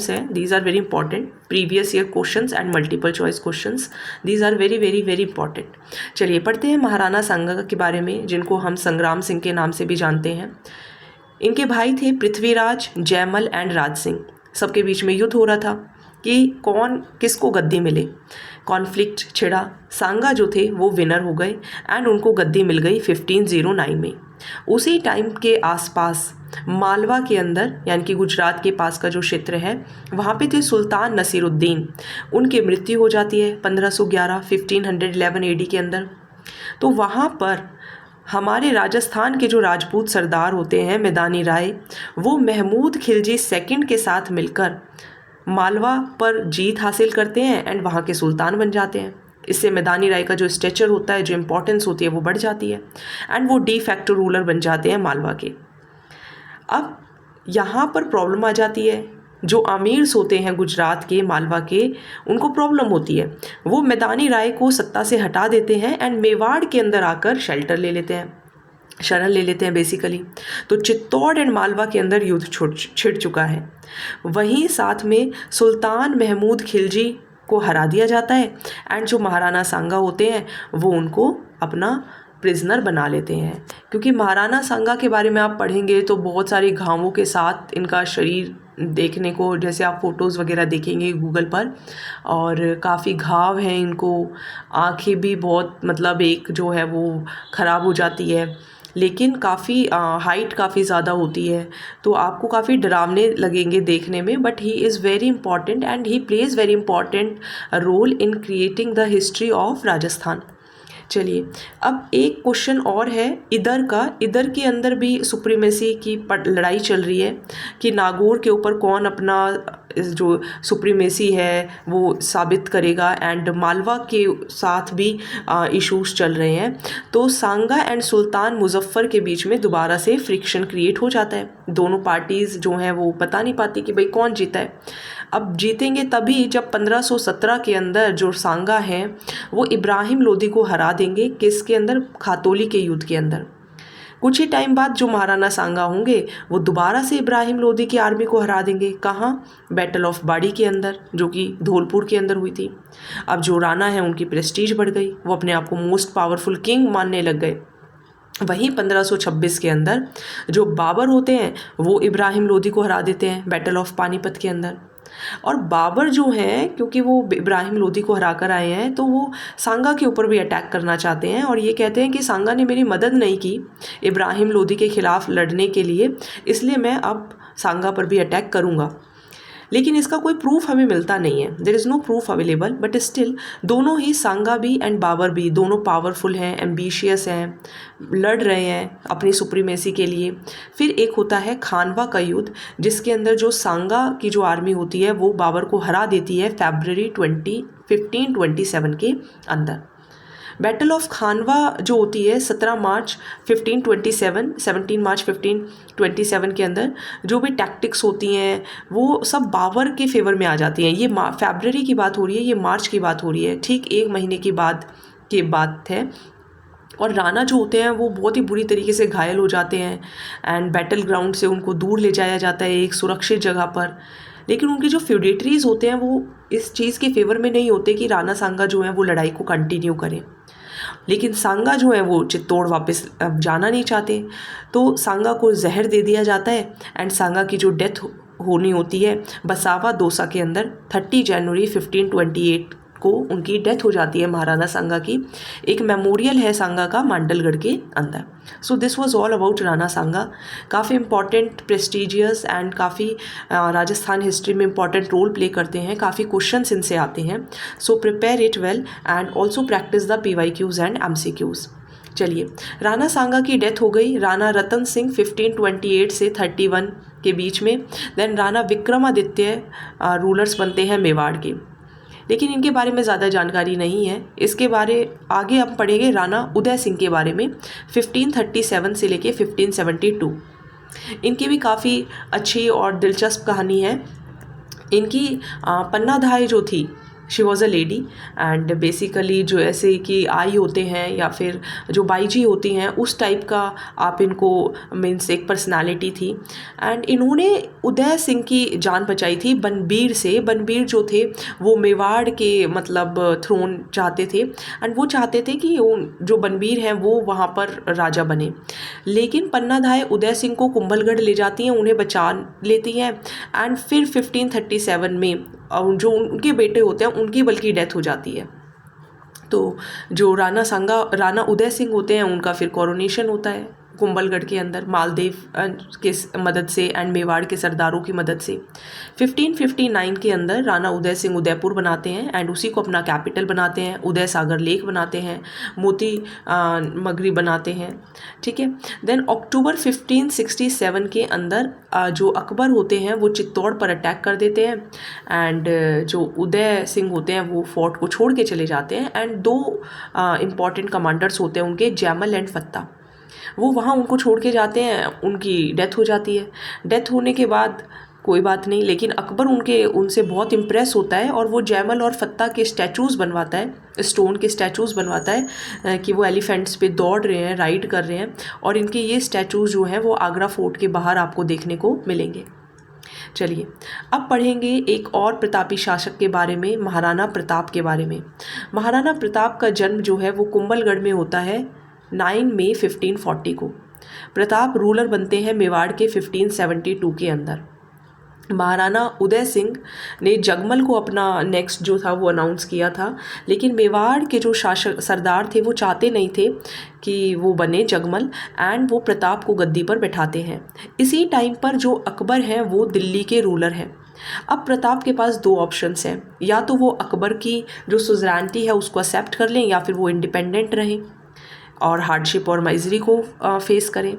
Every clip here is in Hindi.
है, these are very important, previous year questions and multiple choice questions, these are very very very important। चलिए पढ़ते हैं महाराणा सांगा के बारे में, जिनको हम संग्राम सिंह के नाम से भी जानते हैं। इनके भाई थे पृथ्वीराज, जयमल एंड राज सिंह। सबके बीच में युद्ध हो रहा था कि कौन किसको गद्दी मिले। कॉन्फ्लिक्ट छिड़ा, सांगा जो थे वो विनर हो गए एंड उनको गद्दी मिल गई 1509 में। उसी टाइम के आसपास मालवा के अंदर, यानी कि गुजरात के पास का जो क्षेत्र है, वहाँ पे थे सुल्तान नसीरुद्दीन। उनकी मृत्यु हो जाती है 1511 एडी के अंदर। तो वहाँ पर हमारे राजस्थान के जो राजपूत सरदार होते हैं मैदानी राय, वो महमूद खिलजी सेकंड के साथ मिलकर मालवा पर जीत हासिल करते हैं एंड वहाँ के सुल्तान बन जाते हैं। इससे मैदानी राय का जो स्टेचर होता है, जो इम्पोर्टेंस होती है, वो बढ़ जाती है एंड वो डी फैक्टो रूलर बन जाते हैं मालवा के। अब यहाँ पर प्रॉब्लम आ जाती है, जो अमीर्स होते हैं गुजरात के, मालवा के, उनको प्रॉब्लम होती है। वो मैदानी राय को सत्ता से हटा देते हैं एंड मेवाड़ के अंदर आकर शेल्टर ले लेते हैं, शरण ले लेते हैं बेसिकली। तो चित्तौड़ एंड मालवा के अंदर युद्ध छिड़ चुका है। वहीं साथ में सुल्तान महमूद खिलजी को हरा दिया जाता है एंड जो महाराणा सांगा होते हैं वो उनको अपना प्रिजनर बना लेते हैं। क्योंकि महाराणा सांगा के बारे में आप पढ़ेंगे तो बहुत सारे घावों के साथ इनका शरीर देखने को, जैसे आप फ़ोटोज़ वगैरह देखेंगे गूगल पर, और काफ़ी घाव हैं इनको। आँखें भी बहुत, मतलब एक जो है वो ख़राब हो जाती है, लेकिन काफ़ी हाइट काफ़ी ज़्यादा होती है, तो आपको काफ़ी डरावने लगेंगे देखने में। But he is very important and he plays very important role in creating the history of Rajasthan. चलिए अब एक क्वेश्चन और है इधर का। इधर के अंदर भी सुप्रीमेसी की लड़ाई चल रही है कि नागौर के ऊपर कौन अपना जो सुप्रीमेसी है वो साबित करेगा, एंड मालवा के साथ भी इश्यूज चल रहे हैं। तो सांगा एंड सुल्तान मुजफ्फर के बीच में दोबारा से फ्रिक्शन क्रिएट हो जाता है। दोनों पार्टीज़ जो हैं वो बता नहीं पाती कि भाई कौन जीता है। अब जीतेंगे तभी जब 1517 के अंदर जो सांगा हैं वो इब्राहिम लोदी को हरा देंगे। किसके अंदर? खातौली के युद्ध के अंदर। कुछ ही टाइम बाद जो महाराणा सांगा होंगे वो दोबारा से इब्राहिम लोदी की आर्मी को हरा देंगे। कहाँ? बैटल ऑफ बाड़ी के अंदर, जो कि धौलपुर के अंदर हुई थी। अब जो राणा है उनकी प्रेस्टीज बढ़ गई, वो अपने आप को मोस्ट पावरफुल किंग मानने लग गए। वहीं 1526 के अंदर जो बाबर होते हैं वो इब्राहिम लोदी को हरा देते हैं बैटल ऑफ पानीपत के अंदर। और बाबर जो हैं, क्योंकि वो इब्राहिम लोदी को हरा कर आए हैं, तो वो सांगा के ऊपर भी अटैक करना चाहते हैं और ये कहते हैं कि सांगा ने मेरी मदद नहीं की इब्राहिम लोदी के ख़िलाफ़ लड़ने के लिए, इसलिए मैं अब सांगा पर भी अटैक करूँगा। लेकिन इसका कोई प्रूफ हमें मिलता नहीं है, there is no proof available. But still दोनों ही, सांगा भी एंड बाबर भी, दोनों पावरफुल हैं, एम्बिशियस हैं, लड़ रहे हैं अपनी सुप्रीमेसी के लिए। फिर एक होता है खानवा का युद्ध, जिसके अंदर जो सांगा की जो आर्मी होती है वो बाबर को हरा देती है फरवरी 1527 के अंदर। बैटल ऑफ खानवा जो होती है 17 मार्च 1527, 17 मार्च 1527 के अंदर जो भी टैक्टिक्स होती हैं वो सब बाबर के फेवर में आ जाती हैं। ये फरवरी की बात हो रही है, ये मार्च की बात हो रही है, ठीक एक महीने की बात है। और राणा जो होते हैं वो बहुत ही बुरी तरीके से घायल हो जाते हैं एंड बैटल ग्राउंड से उनको दूर ले जाया जाता है एक सुरक्षित जगह पर। लेकिन उनके जो फ्यूडेटरीज होते हैं वो इस चीज़ के फेवर में नहीं होते कि राणा सांगा जो है वो लड़ाई को कंटिन्यू करें। लेकिन सांगा जो है वो चित्तौड़ वापस जाना नहीं चाहते, तो सांगा को जहर दे दिया जाता है एंड सांगा की जो डेथ होनी होती है बसावा दोसा के अंदर 30 जनवरी 1528 को उनकी डेथ हो जाती है महाराणा सांगा की। एक मेमोरियल है सांगा का मांडलगढ़ के अंदर। So this was all about Rana Sanga. काफ़ी इंपॉर्टेंट, प्रेस्टिजियस एंड काफ़ी राजस्थान हिस्ट्री में इंपॉर्टेंट रोल प्ले करते हैं। काफ़ी क्वेश्चंस इनसे आते हैं। So prepare it well and also practice the PYQs and MCQs। चलिए, राणा सांगा की डेथ हो गई। राणा रतन सिंह 1528 से 31 के बीच में। देन राणा विक्रमादित्य रूलर्स बनते हैं मेवाड़ के, लेकिन इनके बारे में ज़्यादा जानकारी नहीं है। इसके बारे आगे हम पढ़ेंगे राणा उदय सिंह के बारे में 1537 से लेके 1572। इनकी भी काफ़ी अच्छी और दिलचस्प कहानी है। इनकी पन्नाधाय जो थी she was a lady and basically जो ऐसे कि आई होते हैं या फिर जो बाईजी होती हैं उस टाइप का आप इनको मीन्स एक पर्सनालिटी थी। एंड इन्होंने उदय सिंह की जान बचाई थी बनबीर से। बनबीर जो थे वो मेवाड़ के मतलब थ्रोन चाहते थे एंड वो चाहते थे कि जो बनबीर हैं वो वहाँ पर राजा बने। लेकिन पन्नाधाय उदय सिंह को कुंभलगढ़ ले जाती हैं, उन्हें बचा लेती हैं एंड फिर 1537 में जो उनके बेटे होते हैं उनकी बल्कि डेथ हो जाती है। तो जो राणा उदय सिंह होते हैं उनका फिर कोरोनेशन होता है कुंभलगढ़ के अंदर मालदेव के मदद से एंड मेवाड़ के सरदारों की मदद से। 1559 के अंदर राणा उदय सिंह उदयपुर बनाते हैं एंड उसी को अपना कैपिटल बनाते हैं। उदय सागर लेक बनाते हैं, मोती मगरी बनाते हैं, ठीक है। देन अक्टूबर 1567 के अंदर जो अकबर होते हैं वो चित्तौड़ पर अटैक कर देते हैं एंड जो उदय सिंह होते हैं वो फोर्ट को छोड़ के चले जाते हैं एंड दो इम्पॉर्टेंट कमांडर्स होते हैं उनके, जैमल एंड फत्ता, वो वहाँ उनको छोड़ के जाते हैं, उनकी डेथ हो जाती है। डेथ होने के बाद कोई बात नहीं, लेकिन अकबर उनसे बहुत इम्प्रेस होता है और वो जैमल और फत्ता के स्टैचूज़ बनवाता है, स्टोन के स्टैचूज़ बनवाता है कि वो एलिफेंट्स पे दौड़ रहे हैं, राइड कर रहे हैं और इनके ये स्टैचूज़ जो हैं वो आगरा फोर्ट के बाहर आपको देखने को मिलेंगे। चलिए अब पढ़ेंगे एक और प्रतापी शासक के बारे में, महाराणा प्रताप के बारे में। महाराणा प्रताप का जन्म जो है वो कुंभलगढ़ में होता है 9 मई 1540 को। प्रताप रूलर बनते हैं मेवाड़ के 1572 के अंदर। महाराणा उदय सिंह ने जगमल को अपना नेक्स्ट जो था वो अनाउंस किया था, लेकिन मेवाड़ के जो शासक सरदार थे वो चाहते नहीं थे कि वो बने जगमल एंड वो प्रताप को गद्दी पर बैठाते हैं। इसी टाइम पर जो अकबर हैं वो दिल्ली के रूलर हैं। अब प्रताप के पास दो ऑप्शंस हैं, या तो वो अकबर की जो सुजरानिटी है उसको एक्सेप्ट कर लें या फिर वो इंडिपेंडेंट रहें और हार्डशिप और माइजरी को फेस करें।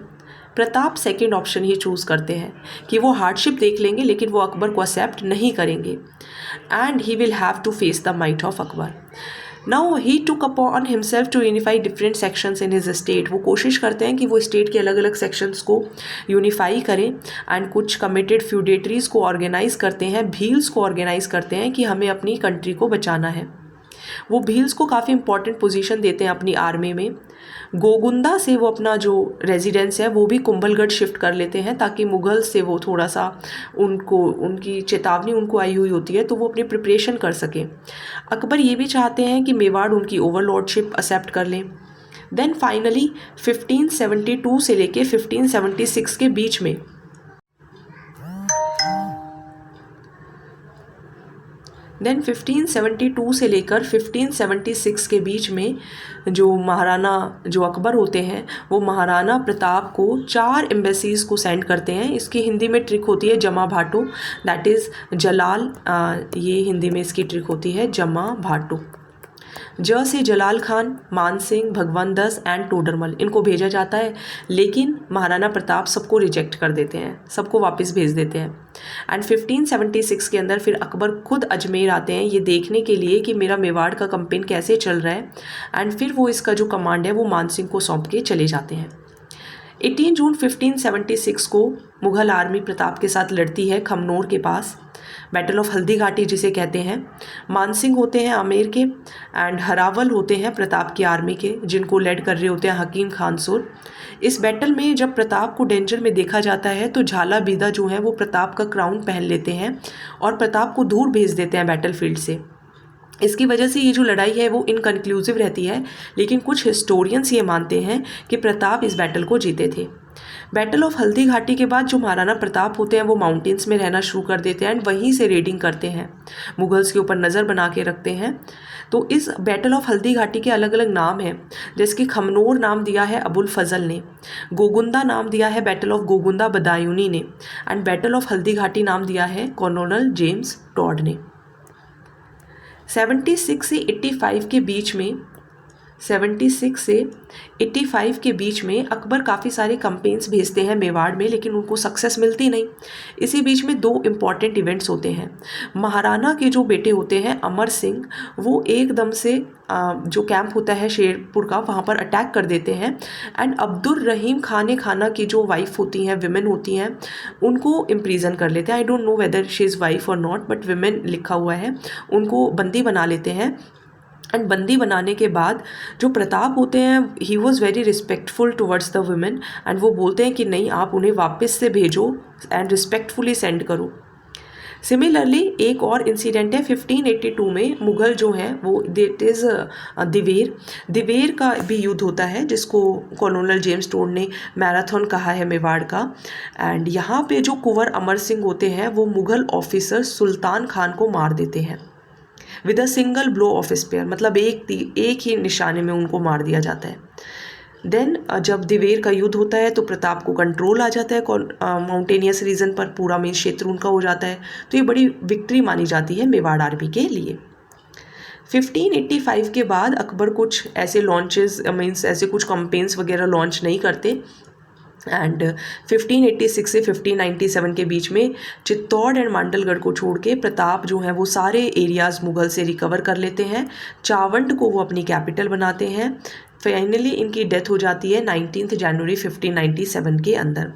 प्रताप सेकंड ऑप्शन ही चूज़ करते हैं कि वो हार्डशिप देख लेंगे लेकिन वो अकबर को एक्सेप्ट नहीं करेंगे and he will have to face the might of Akbar. Now he took upon himself to unify different sections in his state. वो कोशिश करते हैं कि वो स्टेट के अलग अलग सेक्शंस को यूनिफाई करें एंड कुछ कमिटेड फ्यूडेटरीज को ऑर्गेनाइज करते हैं, भील्स को ऑर्गेनाइज करते हैं कि हमें अपनी कंट्री को बचाना है। वो भील्स को काफ़ी इंपॉर्टेंट पोजीशन देते हैं अपनी आर्मी में। गोगुंदा से वो अपना जो रेजिडेंस है वो भी कुंभलगढ़ शिफ्ट कर लेते हैं ताकि मुग़ल से वो थोड़ा सा उनकी चेतावनी उनको आई हुई होती है तो वो अपनी प्रिपरेशन कर सकें। अकबर ये भी चाहते हैं कि मेवाड़ उनकी ओवरलॉर्डशिप एक्सेप्ट कर लें। देन फाइनली 1572 से लेके 1576 के बीच में देन 1572 से लेकर 1576 के बीच में जो महाराणा जो अकबर होते हैं वो महाराणा प्रताप को 4 एम्बेसीज़ को सेंड करते हैं। इसकी हिंदी में ट्रिक होती है जमा भाटो, दैट इज़ जलाल, ये हिंदी में इसकी ट्रिक होती है जमा भाटो। ज से जलाल खान, मान सिंह, भगवंत दास एंड टोडरमल, इनको भेजा जाता है लेकिन महाराणा प्रताप सबको रिजेक्ट कर देते हैं, सबको वापस भेज देते हैं। एंड 1576 के अंदर फिर अकबर खुद अजमेर आते हैं ये देखने के लिए कि मेरा मेवाड़ का कैंपेन कैसे चल रहा है एंड फिर वो इसका जो कमांड है वो मान सिंह को सौंप के चले जाते हैं। 18 जून 1576 को मुग़ल आर्मी प्रताप के साथ लड़ती है खमनोर के पास, बैटल ऑफ हल्दी घाटी जिसे कहते हैं। मानसिंह होते हैं आमेर के एंड हरावल होते हैं प्रताप की आर्मी के, जिनको लेड कर रहे होते हैं हकीम खानसुर। इस बैटल में जब प्रताप को डेंजर में देखा जाता है तो झाला बीदा जो है वो प्रताप का क्राउन पहन लेते हैं और प्रताप को दूर भेज देते हैं बैटलफील्ड से। इसकी वजह से ये जो लड़ाई है वो इनकन्क्लूसिव रहती है, लेकिन कुछ हिस्टोरियंस ये मानते हैं कि प्रताप इस बैटल को जीते थे। बैटल ऑफ हल्दी घाटी के बाद जो महाराणा प्रताप होते हैं वो माउंटेन्स में रहना शुरू कर देते हैं एंड वहीं से रेडिंग करते हैं, मुगल्स के ऊपर नज़र बना के रखते हैं। तो इस बैटल ऑफ हल्दी घाटी के अलग अलग नाम हैं, जैसे कि खमनोर नाम दिया है अबुल फजल ने, गोगुंदा नाम दिया है बैटल ऑफ गोगुंदा बदायूनी ने and battle of Haldi Ghati नाम दिया है कर्नल जेम्स टॉड ने। 76 से 85 के बीच में 76 से 85 के बीच में अकबर काफ़ी सारे कंपेन्स भेजते हैं मेवाड़ में, लेकिन उनको सक्सेस मिलती नहीं। इसी बीच में दो इम्पॉर्टेंट इवेंट्स होते हैं। महाराणा के जो बेटे होते हैं अमर सिंह, वो एकदम से जो कैंप होता है शेरपुर का, वहाँ पर अटैक कर देते हैं एंड अब्दुल रहीम खाना की जो वाइफ होती हैं, विमेन होती हैं, उनको इम्प्रीजन कर लेते हैं। I don't know whether she is wife और नॉट, बट विमेन लिखा हुआ है। उनको बंदी बना लेते हैं एंड बंदी बनाने के बाद जो प्रताप होते हैं, he was very respectful towards the women and वो बोलते हैं कि नहीं, आप उन्हें वापस से भेजो एंड रिस्पेक्टफुली सेंड करो। सिमिलरली एक और इंसिडेंट है 1582 में, मुग़ल जो हैं वो, दैट इज़ दिवेर का भी युद्ध होता है, जिसको कॉलोनल जेम्स टोड ने मैराथन कहा है मेवाड़ का। एंड यहाँ पे जो कुंवर अमर सिंह होते हैं, वो मुग़ल ऑफिसर सुल्तान खान को मार देते हैं with a single blow of spear, मतलब एक ही निशाने में उनको मार दिया जाता है। देन जब दिवेर का युद्ध होता है तो प्रताप को कंट्रोल आ जाता है माउंटेनियस रीजन पर, पूरा मेन क्षेत्र उनका हो जाता है। तो ये बड़ी विक्ट्री मानी जाती है मेवाड़ आर्मी के लिए। 1585 के बाद अकबर कुछ ऐसे लॉन्चेस मीन्स ऐसे कुछ कंपेन्स वगैरह लॉन्च नहीं करते एंड 1586 से 1597 के बीच में चित्तौड़ एंड मांडलगढ़ को छोड़ के प्रताप जो है वो सारे एरियाज़ मुग़ल से रिकवर कर लेते हैं। चावंड को वो अपनी कैपिटल बनाते हैं। फाइनली इनकी डेथ हो जाती है 19 जनवरी 1597 के अंदर।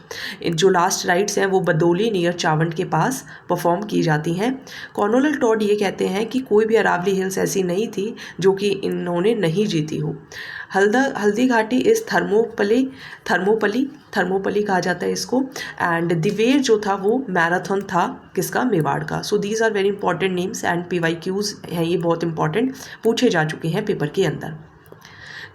जो लास्ट राइट्स हैं वो बदौली नियर चावंड के पास परफॉर्म की जाती हैं। कॉर्नोलल टॉड ये कहते हैं कि कोई भी अरावली हिल्स ऐसी नहीं थी जो कि इन्होंने नहीं जीती हो। हल्दी घाटी इस थर्मोपली कहा जाता है इसको। एंड दिवेर जो था वो मैराथन था किसका, मेवाड़ का। So these are very important names and PYQs हैं, ये बहुत इंपॉर्टेंट पूछे जा चुके हैं पेपर के अंदर।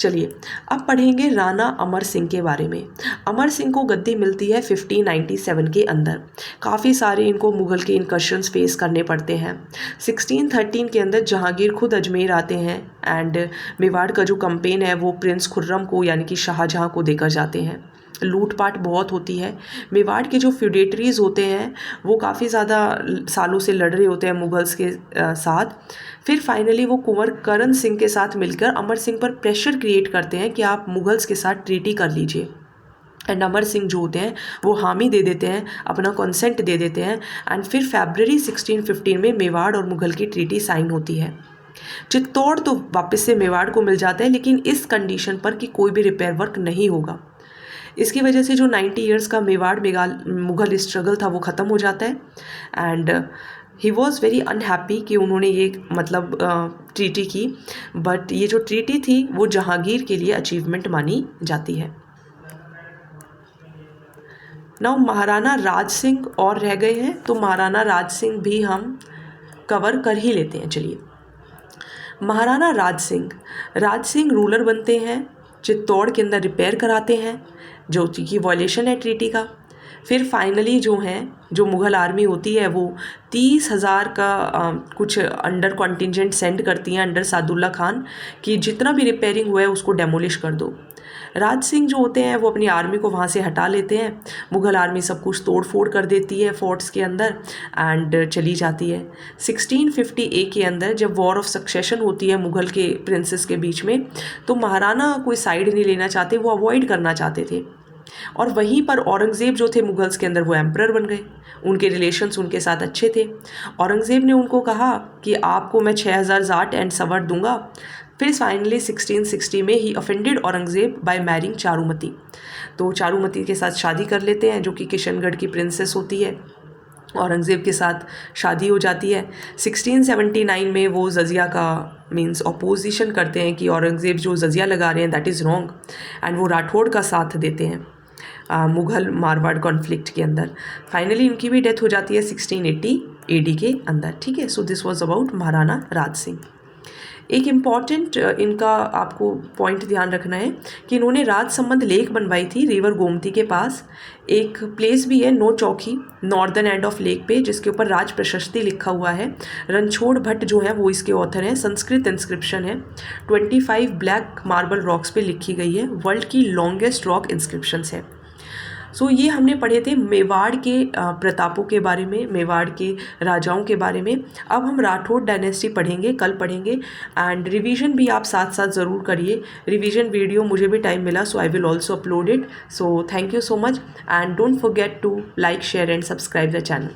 चलिए अब पढ़ेंगे राणा अमर सिंह के बारे में। अमर सिंह को गद्दी मिलती है 1597 के अंदर। काफ़ी सारे इनको मुग़ल के इनकर्शंस फेस करने पड़ते हैं। 1613 के अंदर जहांगीर खुद अजमेर आते हैं एंड मेवाड़ का जो कंपेन है वो प्रिंस खुर्रम को यानी कि शाहजहाँ को देकर जाते हैं। लूटपाट बहुत होती है। मेवाड़ के जो फ्यूडेटरीज होते हैं वो काफ़ी ज़्यादा सालों से लड़ रहे होते हैं मुगल्स के साथ। फिर फाइनली वो कुंवर करण सिंह के साथ मिलकर अमर सिंह पर प्रेशर क्रिएट करते हैं कि आप मुगल्स के साथ ट्रीटी कर लीजिए। एंड अमर सिंह जो होते हैं वो हामी दे देते हैं, अपना कंसेंट दे देते हैं एंड फिर फरवरी 1615 में मेवाड़ और मुगल की ट्रीटी साइन होती है। चित्तौड़ तो वापस से मेवाड़ को मिल जाता है, लेकिन इस कंडीशन पर कि कोई भी रिपेयर वर्क नहीं होगा। इसकी वजह से जो 90 इयर्स का मेवाड़ मुग़ल स्ट्रगल था वो ख़त्म हो जाता है and he was very unhappy कि उन्होंने ये मतलब ट्रीटी की, बट ये जो ट्रीटी थी वो जहांगीर के लिए अचीवमेंट मानी जाती है। नाउ महाराणा राज सिंह और रह गए हैं, तो महाराणा राज सिंह भी हम कवर कर ही लेते हैं। चलिए, महाराणा राज सिंह रूलर बनते हैं, चित्तौड़ के अंदर रिपेयर कराते हैं जो कि वॉयलेशन है ट्रीटी का। फिर फाइनली जो मुग़ल आर्मी होती है वो 30,000 का कुछ अंडर कॉन्टिजेंट सेंड करती हैं अंडर सादुल्ला खान कि जितना भी रिपेयरिंग हुआ है उसको डेमोलिश कर दो। राज सिंह जो होते हैं वो अपनी आर्मी को वहाँ से हटा लेते हैं। मुग़ल आर्मी सब कुछ तोड़ फोड़ कर देती है फोर्ट्स के अंदर एंड चली जाती है। 1650 के अंदर जब वॉर ऑफ सक्सेशन होती है मुग़ल के प्रिंसेस के बीच में, तो महाराणा कोई साइड नहीं लेना चाहते, वो अवॉइड करना चाहते थे। और वहीं पर औरंगज़ेब जो थे मुगल्स के अंदर वो एम्परर बन गए। उनके रिलेशंस उनके साथ अच्छे थे। औरंगज़ेब ने उनको कहा कि आपको मैं 6000 जाट एंड सवर दूंगा। फिर फाइनली 1660 में he offended Aurangzeb by marrying Charumati, तो चारुमती के साथ शादी कर लेते हैं जो कि किशनगढ़ की प्रिंसेस होती है। औरंगज़ेब के साथ शादी हो जाती है। 1679 में वो जजिया का मीन्स अपोजिशन करते हैं कि औरंगज़ेब जो जजिया लगा रहे हैं दैट इज़ रॉन्ग, एंड वो राठौड़ का साथ देते हैं मुग़ल मारवाड़ कॉन्फ्लिक्ट के अंदर। फाइनली इनकी भी डेथ हो जाती है 1680 AD के अंदर। ठीक है, so this was about Maharana Raj Singh. एक इम्पॉर्टेंट इनका आपको पॉइंट ध्यान रखना है कि इन्होंने राजसमंद लेक बनवाई थी रिवर गोमती के पास। एक प्लेस भी है नो चौकी नॉर्दर्न एंड ऑफ लेक पे, जिसके ऊपर राज प्रशस्ति लिखा हुआ है। रणछोड़ भट्ट जो है वो इसके ऑथर हैं। संस्कृत इंस्क्रिप्शन है, 25 ब्लैक मार्बल रॉक्स पे लिखी गई है। वर्ल्ड की लॉन्गेस्ट रॉक इंस्क्रिप्शंस है। सो ये हमने पढ़े थे मेवाड़ के प्रतापों के बारे में, मेवाड़ के राजाओं के बारे में। अब हम राठौड़ डायनेस्टी पढ़ेंगे, कल पढ़ेंगे। एंड रिवीजन भी आप साथ साथ ज़रूर करिए। रिवीजन वीडियो मुझे भी टाइम मिला, so I will also upload it. So thank you so much and don't forget to like, share and subscribe the channel.